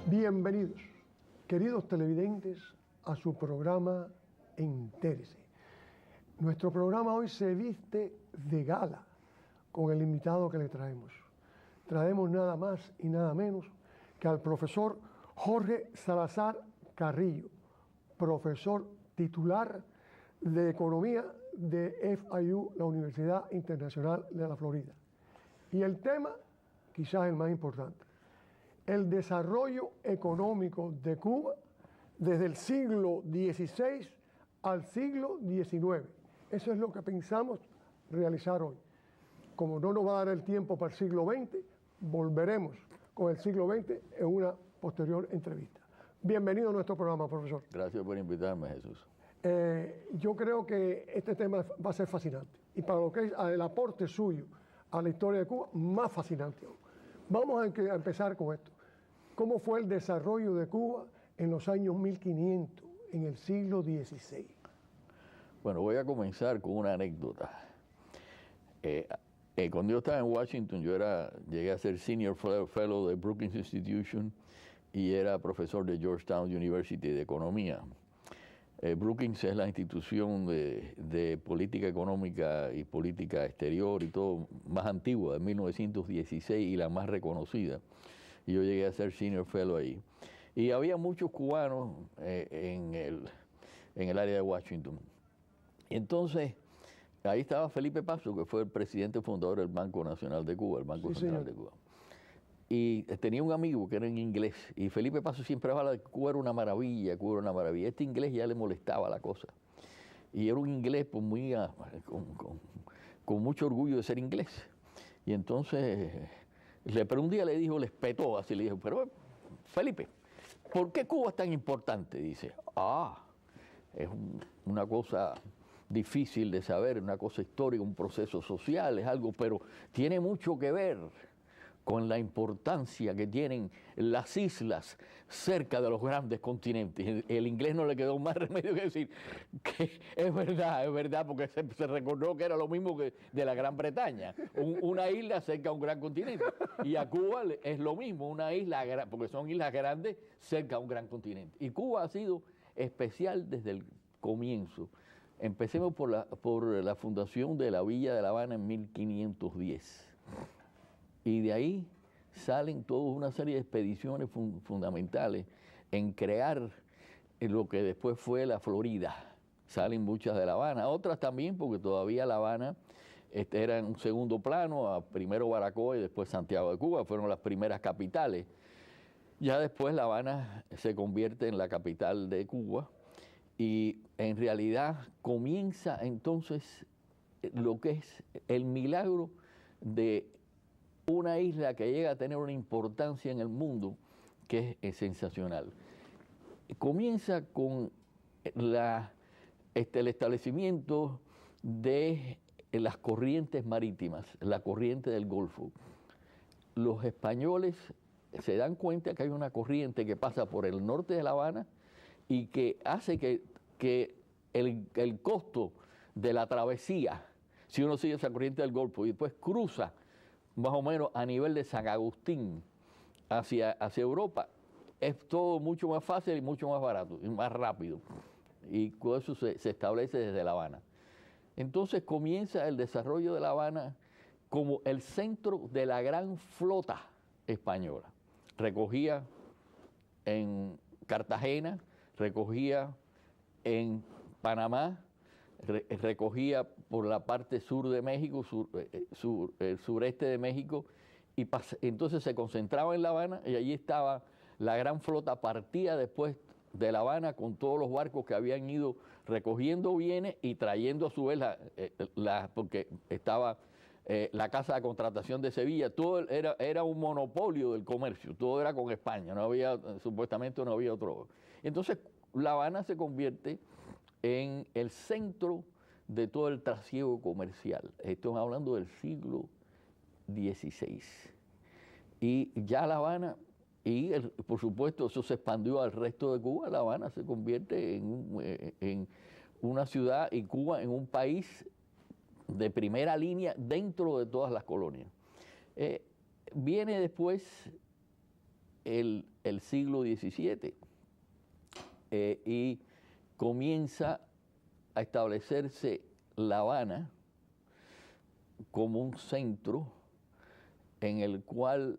Bienvenidos, queridos televidentes, a su programa Entérese. Nuestro programa hoy se viste de gala con el invitado que le traemos. Traemos nada más y nada menos que al profesor Jorge Salazar Carrillo, profesor titular de Economía de FIU, la Universidad Internacional de la Florida. Y el tema, quizás el más importante, el desarrollo económico de Cuba desde el siglo XVI al siglo XIX. Eso es lo que pensamos realizar hoy. Como no nos va a dar el tiempo para el siglo XX, volveremos con el siglo XX en una posterior entrevista. Bienvenido a nuestro programa, profesor. Gracias por invitarme, Jesús. Yo creo que este tema va a ser fascinante. Y para lo que es el aporte suyo a la historia de Cuba, más fascinante aún. Vamos a empezar con esto. ¿Cómo fue el desarrollo de Cuba en los años 1500, en el siglo XVI? Bueno, voy a comenzar con una anécdota. Cuando yo estaba en Washington, llegué a ser Senior Fellow de Brookings Institution y era profesor de Georgetown University de Economía. Brookings es la institución de política económica y política exterior y todo más antigua, de 1916 y la más reconocida. Y yo llegué a ser Senior Fellow ahí. Y había muchos cubanos en el área de Washington. Entonces, ahí estaba Felipe Paso, que fue el presidente fundador del Banco Nacional de Cuba, el Banco Central de Cuba. Y tenía un amigo que era en inglés, y Felipe Paso siempre hablaba de que Cuba era una maravilla, Cuba era una maravilla. Este inglés ya le molestaba la cosa. Y era un inglés pues, muy, con mucho orgullo de ser inglés. Y entonces, pero un día le dijo, le espetó así, le dijo, pero Felipe, ¿por qué Cuba es tan importante? Dice, es una cosa difícil de saber, una cosa histórica, un proceso social, es algo, pero tiene mucho que ver con la importancia que tienen las islas cerca de los grandes continentes. El inglés no le quedó más remedio que decir que es verdad, porque se recordó que era lo mismo que de la Gran Bretaña, una isla cerca a un gran continente. Y a Cuba es lo mismo, una isla, porque son islas grandes cerca a un gran continente. Y Cuba ha sido especial desde el comienzo. Empecemos por la fundación de la Villa de La Habana en 1510. Y de ahí salen toda una serie de expediciones fundamentales en crear lo que después fue la Florida. Salen muchas de La Habana, otras también porque todavía La Habana era en un segundo plano, primero Baracoa y después Santiago de Cuba, fueron las primeras capitales. Ya después La Habana se convierte en la capital de Cuba y en realidad comienza entonces lo que es el milagro de una isla que llega a tener una importancia en el mundo que es sensacional. Comienza con el establecimiento de las corrientes marítimas, la corriente del Golfo. Los españoles se dan cuenta que hay una corriente que pasa por el norte de La Habana y que hace que el costo de la travesía, si uno sigue esa corriente del Golfo y después cruza más o menos a nivel de San Agustín hacia Europa, es todo mucho más fácil y mucho más barato y más rápido. Y con eso se establece desde La Habana. Entonces comienza el desarrollo de La Habana como el centro de la gran flota española. Recogía en Cartagena, recogía en Panamá, recogía por la parte sur de México, el sureste de México, y entonces se concentraba en La Habana y allí estaba la gran flota, partía después de La Habana con todos los barcos que habían ido recogiendo bienes y trayendo a su vez porque estaba la casa de contratación de Sevilla, todo era un monopolio del comercio, todo era con España, supuestamente no había otro. Entonces La Habana se convierte en el centro de todo el trasiego comercial. Estamos hablando del siglo XVI. Y ya La Habana, por supuesto eso se expandió al resto de Cuba, La Habana se convierte en una ciudad y Cuba en un país de primera línea dentro de todas las colonias. Viene después el siglo XVII y comienza a establecerse La Habana como un centro en el cual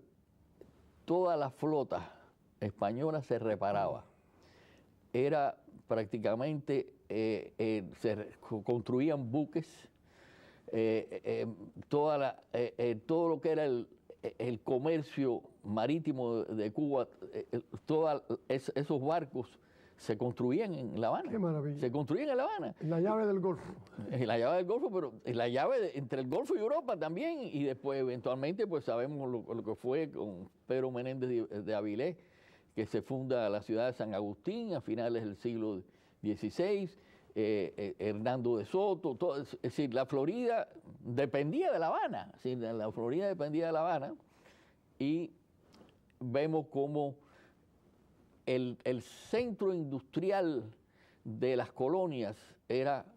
toda la flota española se reparaba. Era prácticamente, construían buques, todo lo que era el comercio marítimo de Cuba, todos esos barcos se construían en La Habana. Qué maravilla. Se construían en La Habana. En la llave del Golfo. En la llave del Golfo, pero en la llave entre el Golfo y Europa también, y después eventualmente pues sabemos lo que fue con Pedro Menéndez de Avilés, que se funda la ciudad de San Agustín a finales del siglo XVI, Hernando de Soto, todo, es decir, la Florida dependía de La Habana, es decir, la Florida dependía de La Habana, y vemos cómo el centro industrial de las colonias era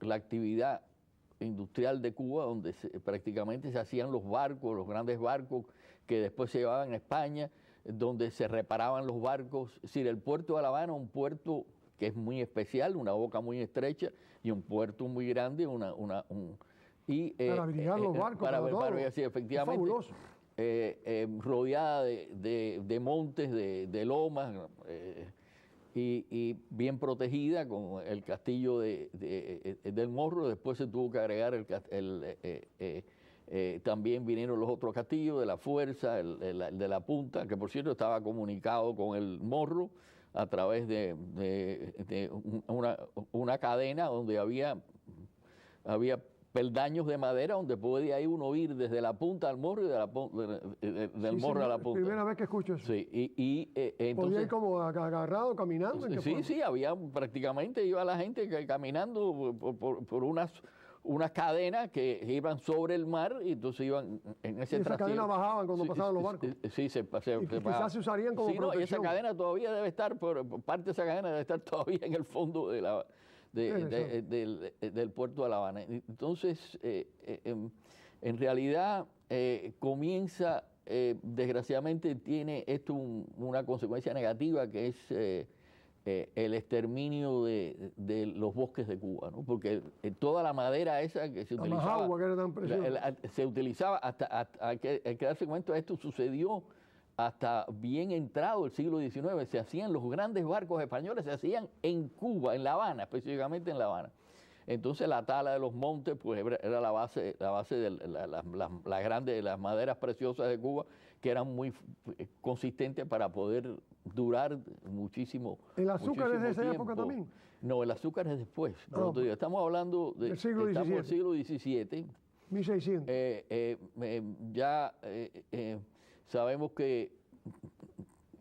la actividad industrial de Cuba, donde prácticamente se hacían los barcos, los grandes barcos que después se llevaban a España, donde se reparaban los barcos. Es decir, el puerto de La Habana, un puerto que es muy especial, una boca muy estrecha y un puerto muy grande, para abrigar los barcos, para sí, efectivamente, fabuloso. Rodeada de montes, de lomas, y bien protegida con el castillo del Morro. Después se tuvo que agregar también vinieron los otros castillos de la Fuerza, de la Punta, que por cierto estaba comunicado con el Morro a través de una cadena donde había peldaños de madera donde podía ir uno ir desde la punta al morro y del morro a la punta. Primera vez que escucho eso. Sí, entonces, podía ir como agarrado, caminando. Sí, había prácticamente, iba la gente caminando por unas cadenas que iban sobre el mar, y entonces iban en ese trasiego. Esas cadenas bajaban cuando pasaban los barcos. Sí, quizás se usarían como protección. No, y esa cadena todavía debe estar, parte de esa cadena debe estar todavía en el fondo del puerto de La Habana. Entonces, en realidad comienza, desgraciadamente tiene esto una consecuencia negativa, que es el exterminio de los bosques de Cuba, ¿no? Porque toda la madera esa que se utilizaba, que era tan preciosa, se utilizaba hasta hay que darse cuenta, esto sucedió hasta bien entrado el siglo XIX. Se hacían los grandes barcos españoles, se hacían en Cuba, en La Habana, específicamente en La Habana. Entonces la tala de los montes pues era la base de las maderas preciosas de Cuba, que eran muy consistentes para poder durar muchísimo. ¿El azúcar es de esa época también? No, el azúcar es después. No, estamos hablando del siglo XVII. 1600. Sabemos que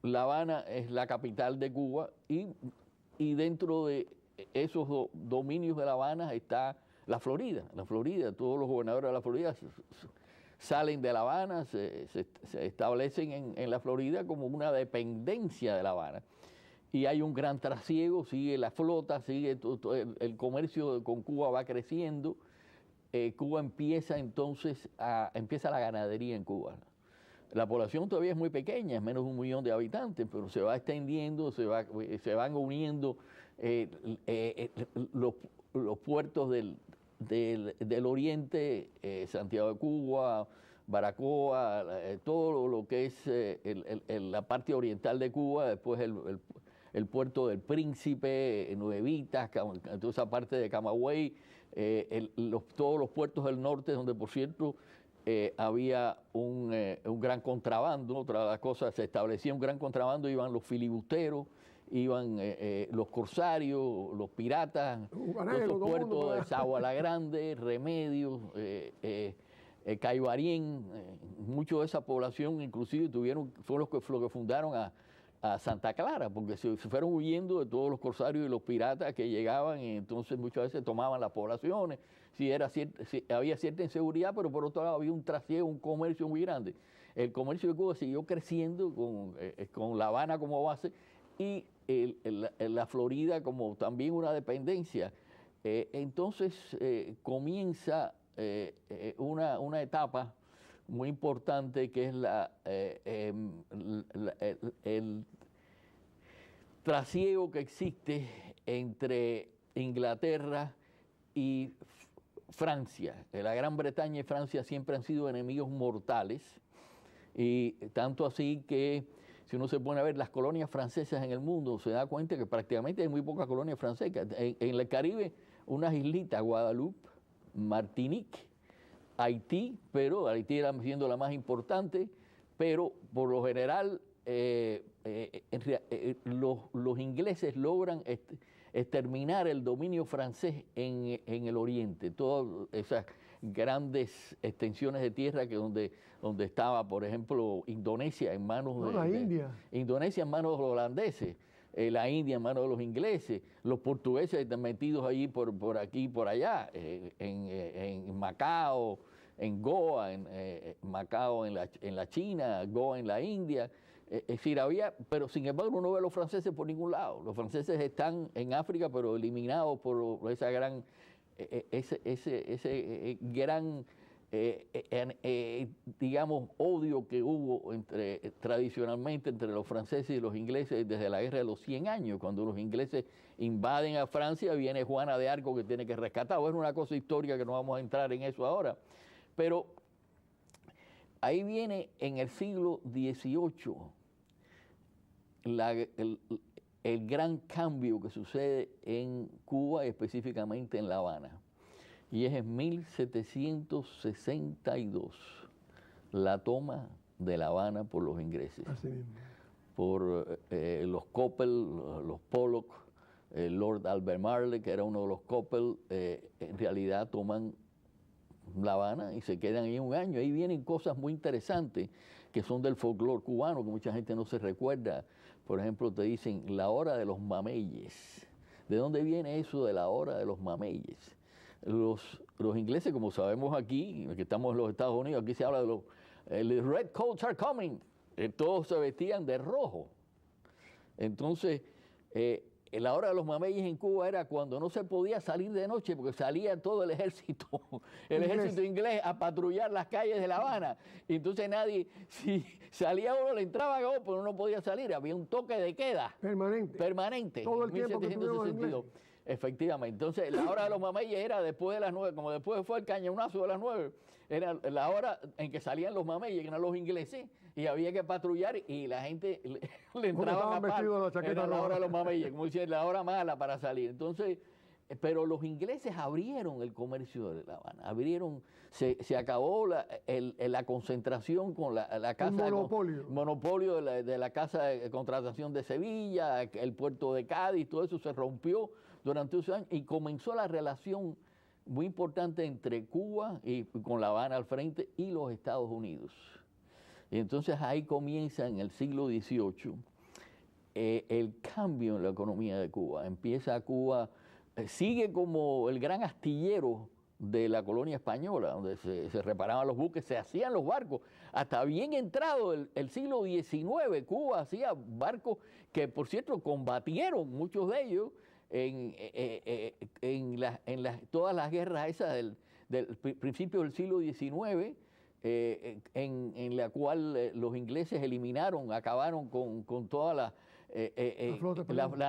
La Habana es la capital de Cuba, y dentro de esos dominios de La Habana está la Florida. Todos los gobernadores de la Florida salen de La Habana, se establecen en la Florida como una dependencia de La Habana. Y hay un gran trasiego, sigue la flota, sigue todo el comercio con Cuba va creciendo. Cuba empieza la ganadería en Cuba. La población todavía es muy pequeña, es menos de 1 millón de habitantes, pero se va extendiendo, se van uniendo los puertos del oriente, Santiago de Cuba, Baracoa, todo lo que es la parte oriental de Cuba, después el puerto del Príncipe, Nuevitas, toda esa parte de Camagüey, todos los puertos del norte, donde por cierto había un gran contrabando. Otra de las cosas, se establecía un gran contrabando, iban los filibusteros, iban los corsarios, los piratas, los puertos de Sagua la Grande, Remedios, Caibarien, mucho de esa población inclusive fueron los que fundaron a Santa Clara, porque se fueron huyendo de todos los corsarios y los piratas que llegaban, y entonces muchas veces tomaban las poblaciones. Había cierta inseguridad, pero por otro lado había un trasiego, un comercio muy grande. El comercio de Cuba siguió creciendo con La Habana como base, y la Florida como también una dependencia. Entonces comienza una etapa muy importante, que es el trasiego que existe entre Inglaterra y Francia. La Gran Bretaña y Francia siempre han sido enemigos mortales, y tanto así que si uno se pone a ver las colonias francesas en el mundo, se da cuenta que prácticamente hay muy pocas colonias francesas. En el Caribe, unas islitas, Guadalupe, Martinique, Haití, pero Haití era siendo la más importante, pero por lo general los ingleses logran exterminar el dominio francés en el oriente, todas esas grandes extensiones de tierra que donde estaba, por ejemplo, Indonesia en manos Indonesia en manos de los holandeses, la India en manos de los ingleses, los portugueses están metidos allí por aquí y por allá, en Macao, en Goa, Macao en la China, Goa en la India. Es decir, pero sin embargo uno no ve a los franceses por ningún lado. Los franceses están en África, pero eliminados por esa gran, ese gran, digamos, odio que hubo tradicionalmente entre los franceses y los ingleses desde la guerra de los 100 años, cuando los ingleses invaden a Francia, viene Juana de Arco que tiene que rescatar. Es una cosa histórica que no vamos a entrar en eso ahora, pero ahí viene en el siglo XVIII el gran cambio que sucede en Cuba y específicamente en La Habana. Y es en 1762 la toma de La Habana por los ingleses. Así mismo. Por los Coppel, los Pollock, Lord Albemarle, que era uno de los Coppel, en realidad toman La Habana y se quedan ahí un año. Ahí vienen cosas muy interesantes que son del folclore cubano, que mucha gente no se recuerda. Por ejemplo, te dicen la hora de los mameyes. ¿De dónde viene eso de la hora de los mameyes? Los ingleses, como sabemos aquí, que estamos en los Estados Unidos, aquí se habla de los red coats are coming. Todos se vestían de rojo. Entonces, la hora de los mameyes en Cuba era cuando no se podía salir de noche porque salía todo el ejército inglés a patrullar las calles de La Habana. Y entonces si salía uno le entraba a cabo, pero no podía salir. Había un toque de queda. Permanente. Todo el tiempo que 1762. Efectivamente. Entonces, la hora de los mameyes era después de las 9, como después fue el cañonazo de las 9, era la hora en que salían los mameyes, que eran los ingleses, y había que patrullar y la gente le entraba a palo. Era la hora de los mameyes, como decían, la hora mala para salir. Entonces, pero los ingleses abrieron el comercio de La Habana, se acabó la concentración con la casa monopolio de la casa de contratación de Sevilla, el puerto de Cádiz, todo eso se rompió durante esos años y comenzó la relación muy importante entre Cuba y con La Habana al frente y los Estados Unidos. Y entonces ahí comienza en el siglo XVIII el cambio en la economía de Cuba. Empieza Cuba, sigue como el gran astillero de la colonia española, donde se reparaban los buques, se hacían los barcos. Hasta bien entrado el siglo XIX, Cuba hacía barcos que, por cierto, combatieron muchos de ellos en todas las guerras esas del principio del siglo XIX, en la cual los ingleses acabaron con toda la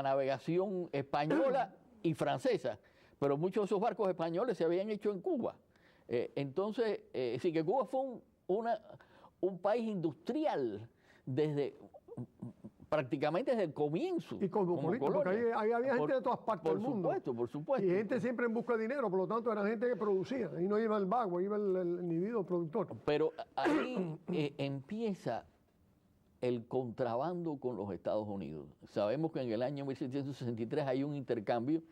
navegación española y francesa, pero muchos de esos barcos españoles se habían hecho en Cuba. Entonces, sí que Cuba fue un país industrial prácticamente desde el comienzo. Y como político, porque ahí había gente de todas partes del mundo. Por supuesto. Y gente siempre en busca de dinero, por lo tanto era gente que producía, y no iba el vago, iba el individuo productor. Pero ahí empieza el contrabando con los Estados Unidos. Sabemos que en el año 1763 hay un intercambio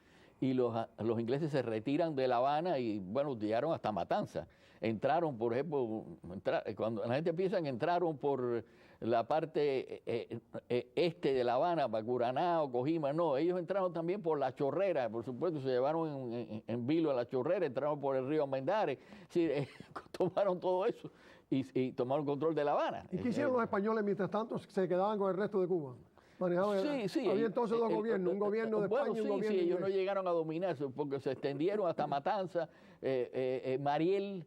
y los ingleses se retiran de La Habana y, bueno, llegaron hasta Matanzas. Entraron, por ejemplo, cuando la gente piensa que entraron por la parte este de La Habana, para Curanao, Cojima, no, ellos entraron también por La Chorrera, por supuesto, se llevaron en vilo a La Chorrera, entraron por el río Almendares, sí, tomaron todo eso y tomaron control de La Habana. ¿Y qué hicieron los españoles mientras tanto? ¿Se quedaban con el resto de Cuba? Sí. Había entonces dos gobiernos, un gobierno de España y un gobierno inglés. Ellos no llegaron a dominar, porque se extendieron hasta Matanzas, Mariel,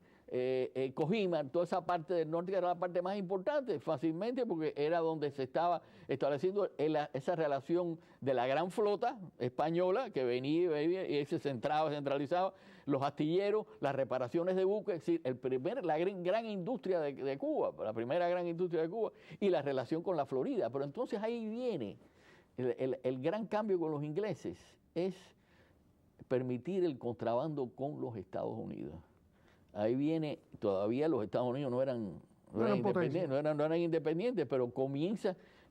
Cojima, toda esa parte del norte era la parte más importante, fácilmente, porque era donde se estaba estableciendo esa relación de la gran flota española que venía y se centralizaba, los astilleros, las reparaciones de buques, es decir, la gran industria de Cuba, la primera gran industria de Cuba, y la relación con la Florida. Pero entonces ahí viene el gran cambio con los ingleses, es permitir el contrabando con los Estados Unidos. Ahí viene, todavía los Estados Unidos no eran independientes, pero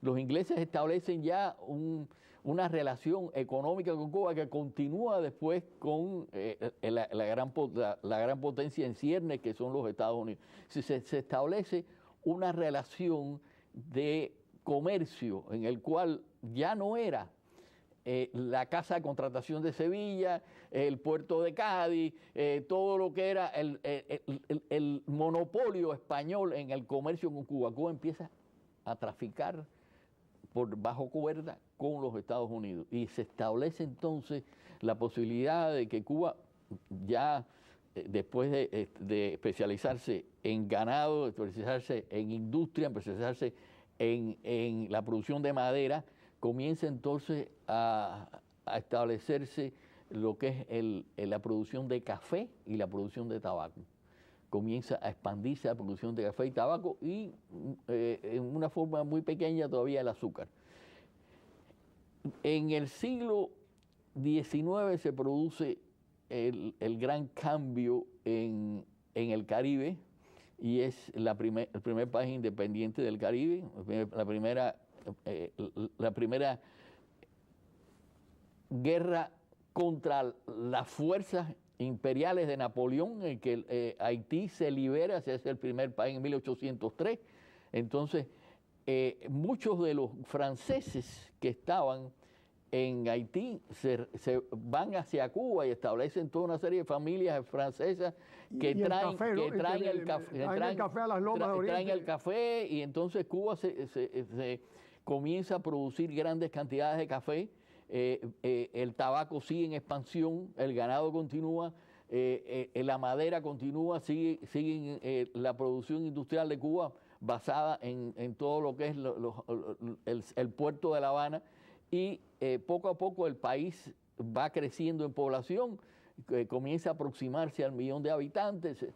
los ingleses establecen ya una relación económica con Cuba que continúa después con la gran potencia en ciernes que son los Estados Unidos. Se establece una relación de comercio en el cual ya no era la Casa de Contratación de Sevilla, el puerto de Cádiz, todo lo que era el monopolio español en el comercio con Cuba. Cuba empieza a traficar por bajo cuerda con los Estados Unidos y se establece entonces la posibilidad de que Cuba ya después de especializarse en ganado, especializarse en industria, especializarse en la producción de madera, comienza entonces a establecerse lo que es la producción de café y la producción de tabaco. Comienza a expandirse la producción de café y tabaco y en una forma muy pequeña todavía el azúcar. En el siglo XIX se produce el gran cambio en el Caribe y es el primer país independiente del Caribe, la primera guerra contra las fuerzas imperiales de Napoleón, en que Haití se libera, se hace el primer país en 1803. Entonces, muchos de los franceses que estaban en Haití se van hacia Cuba y establecen toda una serie de familias francesas que traen el café a las lomas de Oriente. Traen el café y entonces Cuba se comienza a producir grandes cantidades de café. El tabaco sigue en expansión, el ganado continúa, la madera continúa, sigue la producción industrial de Cuba basada en todo lo que es el puerto de La Habana y poco a poco el país va creciendo en población, comienza a aproximarse al 1.000.000 de habitantes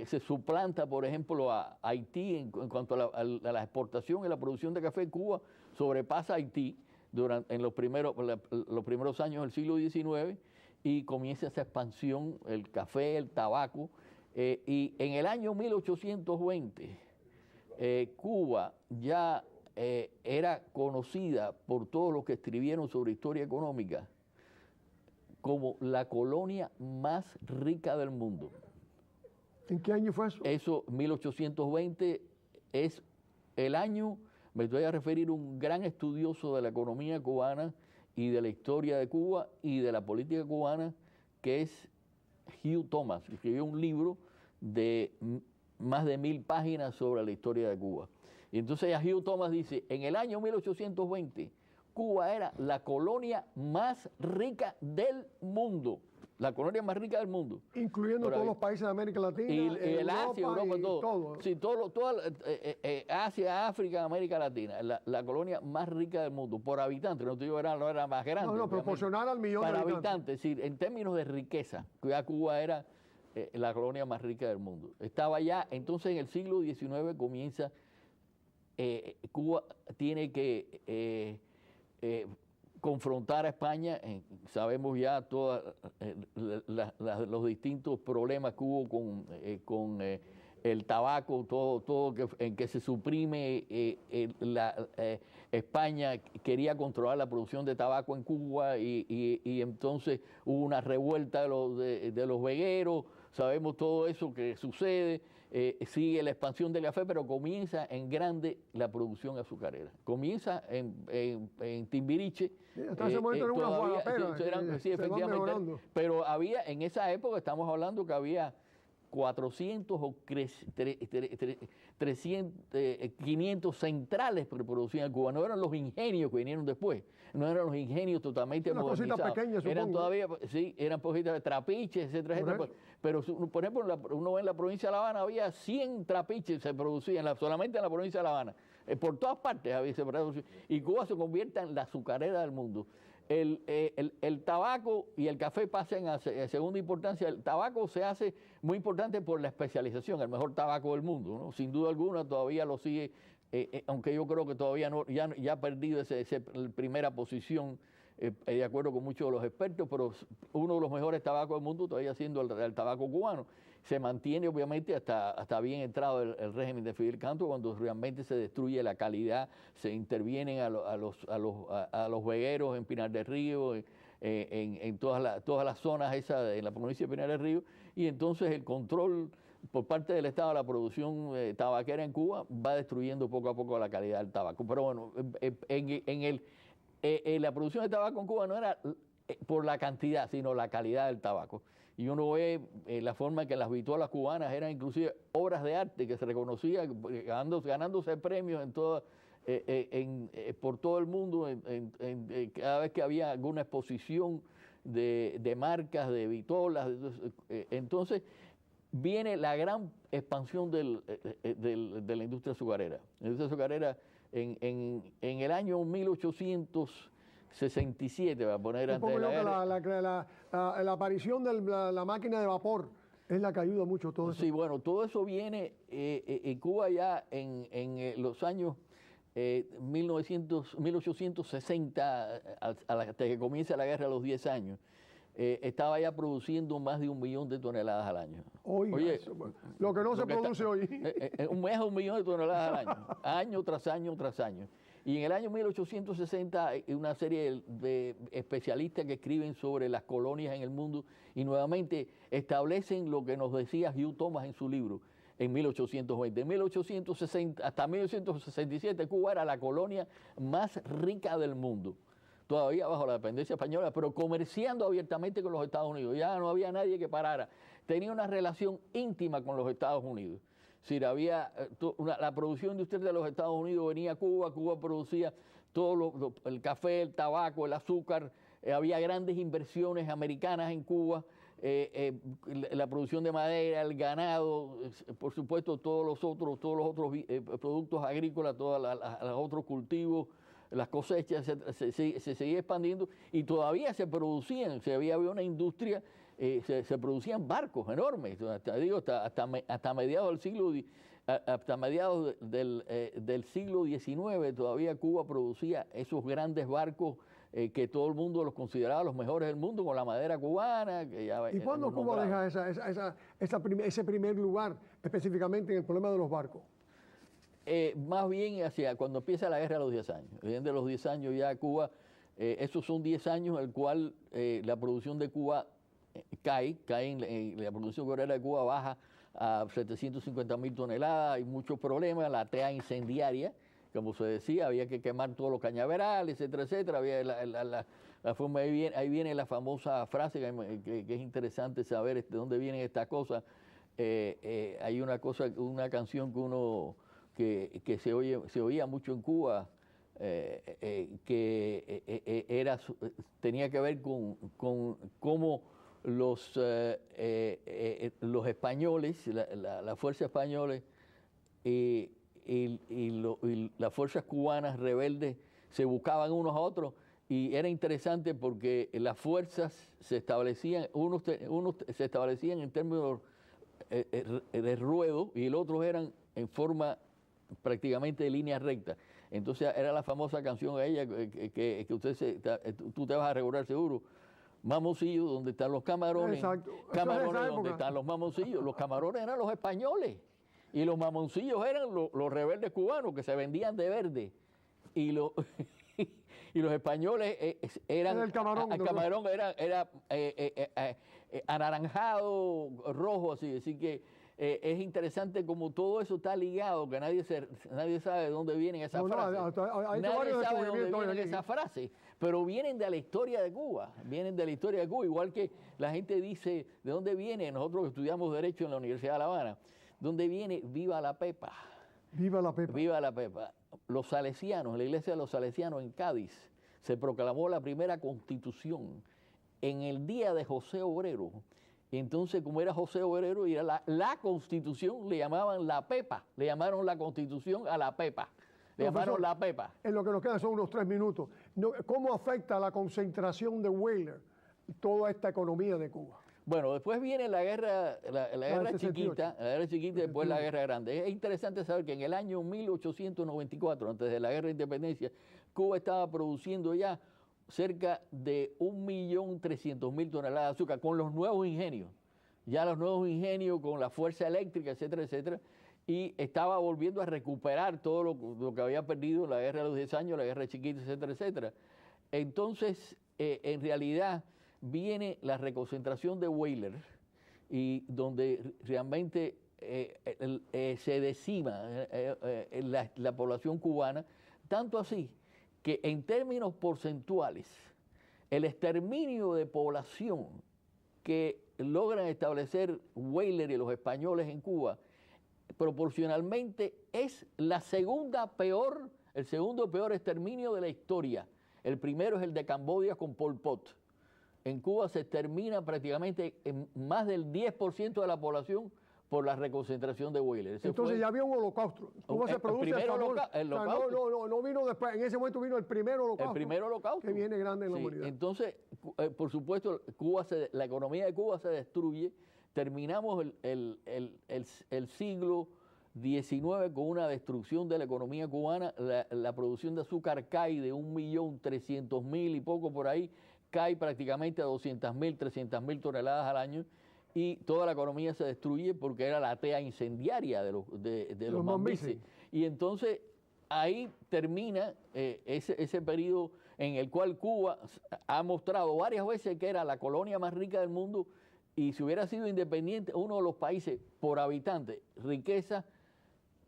se suplanta, por ejemplo, a Haití en cuanto a la exportación y la producción de café. Cuba sobrepasa a Haití en los primeros años del siglo XIX y comienza esa expansión, el café, el tabaco. Y en el año 1820, Cuba ya era conocida por todos los que escribieron sobre historia económica como la colonia más rica del mundo. ¿En qué año fue eso? Eso, 1820, es el año, me voy a referir a un gran estudioso de la economía cubana y de la historia de Cuba y de la política cubana, que es Hugh Thomas, que escribió un libro de más de 1000 páginas sobre la historia de Cuba. Y entonces Hugh Thomas dice, en el año 1820, Cuba era la colonia más rica del mundo. La colonia más rica del mundo. Incluyendo todos los países de América Latina, y el Asia, Europa, todo. Sí, toda Asia, África, América Latina. La colonia más rica del mundo, por habitante. No te digo, no era más grande. No, proporcional al millón de habitantes. Para habitantes, es decir, en términos de riqueza, Cuba era la colonia más rica del mundo. Estaba ya, entonces en el siglo XIX comienza, Cuba tiene que confrontar a España. Sabemos ya todos los distintos problemas que hubo con el tabaco, todo en que se suprime. España quería controlar la producción de tabaco en Cuba y entonces hubo una revuelta de los vegueros. Sabemos todo eso que sucede. Sigue la expansión del café, pero comienza en grande la producción azucarera. Comienza en Timbiriche. Hasta ese momento era una guadapera. Sí, efectivamente. Pero había, en esa época, estamos hablando que había 400 o 500 centrales que producían en Cuba. No eran los ingenios que vinieron después, no eran los ingenios totalmente modernizados. Pequeñas, eran supongo. Todavía, sí, eran poquitas de trapiches, etcétera, etcétera. Pero, por ejemplo, uno ve en la provincia de La Habana había 100 trapiches se producían, solamente en la provincia de La Habana. Por todas partes había se producía. Y Cuba se convierte en la azucarera del mundo. El tabaco y el café pasan a segunda importancia. El tabaco se hace muy importante por la especialización, el mejor tabaco del mundo, ¿no? Sin duda alguna todavía lo sigue, aunque yo creo que todavía no, ya ha perdido esa primera posición, de acuerdo con muchos de los expertos, pero uno de los mejores tabacos del mundo todavía siendo el tabaco cubano. Se mantiene obviamente hasta bien entrado el régimen de Fidel Castro, cuando realmente se destruye la calidad, se intervienen a los vegueros en Pinar del Río, en todas las zonas esas en la provincia de Pinar del Río, y entonces el control por parte del Estado de la producción tabaquera en Cuba va destruyendo poco a poco la calidad del tabaco. Pero bueno, la producción de tabaco en Cuba no era por la cantidad, sino la calidad del tabaco. Y uno ve la forma en que las vitualas cubanas eran inclusive obras de arte que se reconocía, ganándose premios por todo el mundo, cada vez que había alguna exposición de marcas, de vituolas. Entonces viene la gran expansión de la industria azucarera. La industria azucarera en el año 1867, va a poner antes de la guerra. La aparición de la máquina de vapor es la que ayuda mucho todo eso. Sí, bueno, todo eso viene en Cuba ya en los años 1860, hasta que comienza la guerra a los 10 años. Estaba ya produciendo más de 1 millón de toneladas al año. Oye, eso, lo que no se produce hoy. Más de 1 millón de toneladas al año tras año tras año. Y en el año 1860 hay una serie de especialistas que escriben sobre las colonias en el mundo y nuevamente establecen lo que nos decía Hugh Thomas en su libro en 1820. En 1860 hasta 1867 Cuba era la colonia más rica del mundo, todavía bajo la dependencia española, pero comerciando abiertamente con los Estados Unidos. Ya no había nadie que parara. Tenía una relación íntima con los Estados Unidos. Es decir, había la producción industrial de los Estados Unidos venía a Cuba, Cuba producía todo el café, el tabaco, el azúcar, había grandes inversiones americanas en Cuba, la producción de madera, el ganado, por supuesto todos los otros productos agrícolas, todos los otros cultivos, las cosechas, se seguía expandiendo y todavía se producían, había una industria. Se producían barcos enormes, hasta mediados del siglo XIX todavía Cuba producía esos grandes barcos que todo el mundo los consideraba los mejores del mundo, con la madera cubana. ¿Y cuándo Cuba deja ese primer lugar, específicamente en el problema de los barcos? Más bien hacia cuando empieza la guerra a los 10 años. De los 10 años ya Cuba, esos son 10 años en el cual la producción de Cuba cae la producción azucarera de Cuba baja a 750.000 toneladas, hay muchos problemas, la tea incendiaria, como se decía, había que quemar todos los cañaverales, etcétera, etcétera. Había la forma, ahí viene la famosa frase que es interesante saber de dónde vienen estas cosas. Hay una canción que se oía mucho en Cuba, que tenía que ver con cómo los españoles, la fuerza española y las fuerzas cubanas rebeldes se buscaban unos a otros, y era interesante porque las fuerzas se establecían, unos se establecían en términos de ruedo y los otros eran en forma prácticamente de línea recta. Entonces era la famosa canción a ella que tú te vas a recordar seguro. Mamoncillo, donde están los camarones. Exacto. Camarones, donde están los mamoncillos. Los camarones eran los españoles y los mamoncillos eran los rebeldes cubanos que se vendían de verde. y los españoles eran, el camarón, el camarón era anaranjado, rojo, así. Así que es interesante como todo eso está ligado, que nadie sabe de dónde vienen esas frases. Nadie sabe de dónde vienen esas frases, pero vienen de la historia de Cuba, igual que la gente dice, ¿de dónde viene? Nosotros estudiamos Derecho en la Universidad de La Habana, ¿dónde viene? Viva la Pepa. Viva la Pepa. Viva la Pepa. Los salesianos, la iglesia de los salesianos en Cádiz, se proclamó la primera constitución en el día de José Obrero. Y entonces, como era José Obrero y era la constitución, le llamaban la Pepa, le llamaron la constitución a la Pepa. Le llamaron la Pepa. En lo que nos quedan son unos 3 minutos. ¿Cómo afecta la concentración de Weyler toda esta economía de Cuba? Bueno, después viene la guerra chiquita, y después la guerra grande. Es interesante saber que en el año 1894, antes de la guerra de independencia, Cuba estaba produciendo ya cerca de 1.300.000 toneladas de azúcar con los nuevos ingenios. Ya los nuevos ingenios con la fuerza eléctrica, etcétera, etcétera. Y estaba volviendo a recuperar todo lo que había perdido en la guerra de los 10 años, la guerra chiquita, etcétera, etcétera. Entonces, en realidad, viene la reconcentración de Weyler, y donde realmente se decima la población cubana, tanto así que en términos porcentuales, el exterminio de población que logran establecer Weyler y los españoles en Cuba, proporcionalmente es el segundo peor exterminio de la historia. El primero es el de Camboya con Pol Pot. En Cuba se extermina prácticamente en más del 10% de la población por la reconcentración de Weyler. Entonces ya había un holocausto. ¿Cómo se produce el holocausto? No vino después, en ese momento vino el primer holocausto. El primer holocausto. Que viene grande en la humanidad. Entonces, por supuesto, la economía de Cuba se destruye. Terminamos el siglo XIX con una destrucción de la economía cubana. La producción de azúcar cae de 1.300.000 y poco por ahí, cae prácticamente a 200.000, 300.000 toneladas al año, y toda la economía se destruye porque era la tea incendiaria de los mambises. Y entonces ahí termina ese periodo en el cual Cuba ha mostrado varias veces que era la colonia más rica del mundo, y si hubiera sido independiente, uno de los países por habitante, riqueza,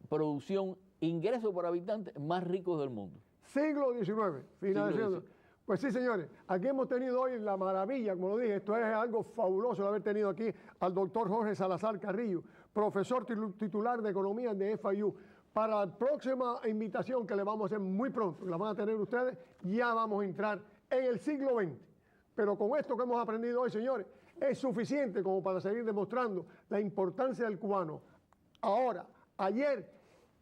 producción, ingreso por habitante más ricos del mundo. Siglo XIX, finalizando. Pues sí, señores, aquí hemos tenido hoy la maravilla, como lo dije, esto es algo fabuloso de haber tenido aquí al doctor Jorge Salazar Carrillo, profesor titular de Economía de FIU. Para la próxima invitación que le vamos a hacer muy pronto, que la van a tener ustedes, ya vamos a entrar en el siglo XX. Pero con esto que hemos aprendido hoy, señores, es suficiente como para seguir demostrando la importancia del cubano ahora, ayer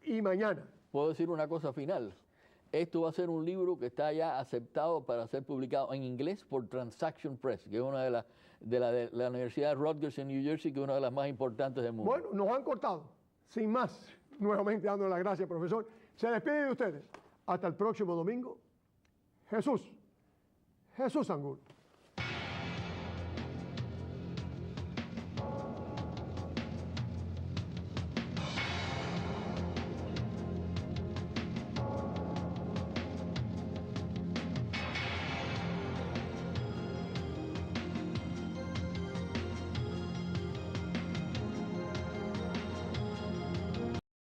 y mañana. ¿Puedo decir una cosa final? Esto va a ser un libro que está ya aceptado para ser publicado en inglés por Transaction Press, que es una de la Universidad de Rutgers en New Jersey, que es una de las más importantes del mundo. Bueno, nos han cortado. Sin más, nuevamente dando las gracias, profesor. Se despide de ustedes. Hasta el próximo domingo. Jesús Angulo.